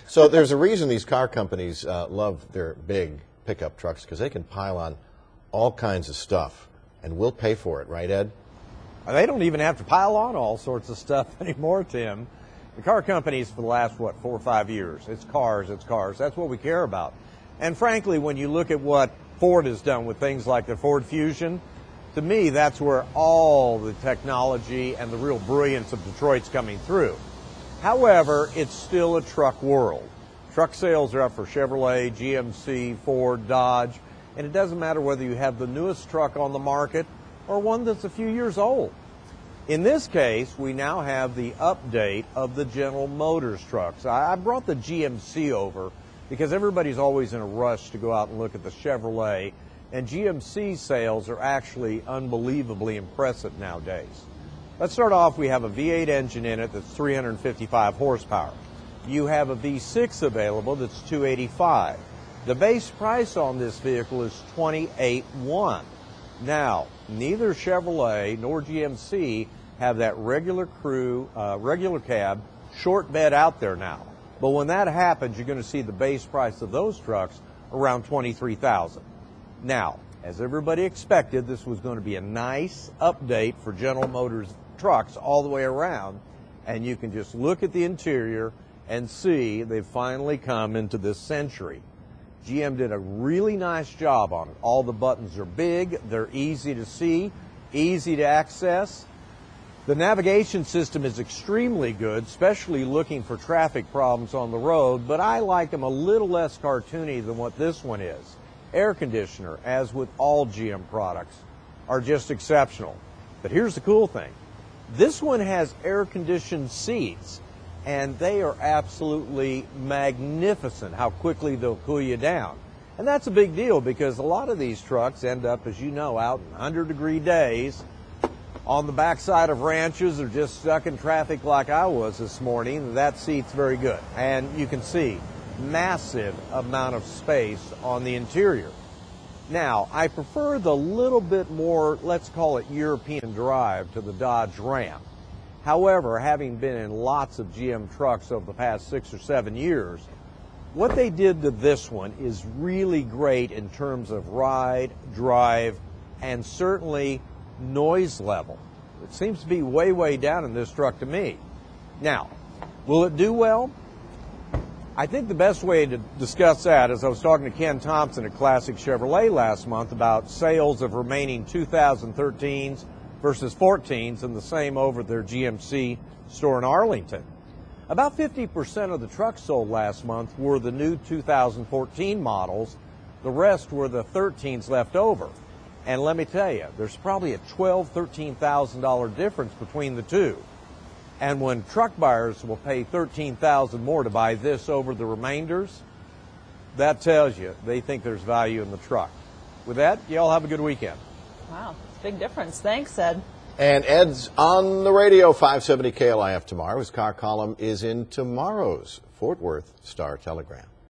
So there's a reason these car companies love their big pickup trucks, because they can pile on all kinds of stuff, and we'll pay for it, right, Ed? They don't even have to pile on all sorts of stuff anymore, Tim. The car companies for the last, 4 or 5 years, it's cars, it's cars. That's what we care about. And frankly, when you look at what Ford has done with things like the Ford Fusion, to me, that's where all the technology and the real brilliance of Detroit's coming through. However, it's still a truck world. Truck sales are up for Chevrolet, GMC, Ford, Dodge, and it doesn't matter whether you have the newest truck on the market or one that's a few years old. In this case, we now have the update of the General Motors trucks. I brought the GMC over because everybody's always in a rush to go out and look at the Chevrolet, and GMC sales are actually unbelievably impressive nowadays. Let's start off, we have a V8 engine in it that's 355 horsepower. You have a V6 available that's 285. The base price on this vehicle is $28,100. Now, neither Chevrolet nor GMC have that regular cab, short bed out there now. But when that happens, you're going to see the base price of those trucks around $23,000. Now, as everybody expected, this was going to be a nice update for General Motors trucks all the way around, and you can just look at the interior and see they've finally come into this century. GM did a really nice job on it. All the buttons are big, they're easy to see, easy to access. The navigation system is extremely good, especially looking for traffic problems on the road, but I like them a little less cartoony than what this one is. Air conditioner, as with all GM products, are just exceptional. But here's the cool thing. This one has air-conditioned seats, and they are absolutely magnificent how quickly they'll cool you down. And that's a big deal because a lot of these trucks end up, as you know, out in 100-degree days on the backside of ranches or just stuck in traffic like I was this morning. That seat's very good. And you can see massive amount of space on the interior. Now, I prefer the little bit more, let's call it European drive to the Dodge Ram. However, having been in lots of GM trucks over the past 6 or 7 years, what they did to this one is really great in terms of ride, drive, and certainly noise level. It seems to be way, way down in this truck to me. Now, will it do well? I think the best way to discuss that is I was talking to Ken Thompson at Classic Chevrolet last month about sales of remaining 2013s versus 14s, and the same over their GMC store in Arlington. About 50% of the trucks sold last month were the new 2014 models. The rest were the 13s left over. And let me tell you, there's probably a $12,000, $13,000 difference between the two. And when truck buyers will pay $13,000 more to buy this over the remainders, that tells you they think there's value in the truck. With that, y'all have a good weekend. Wow, it's a big difference. Thanks, Ed. And Ed's on the radio, 570 KLIF tomorrow. His car column is in tomorrow's Fort Worth Star-Telegram.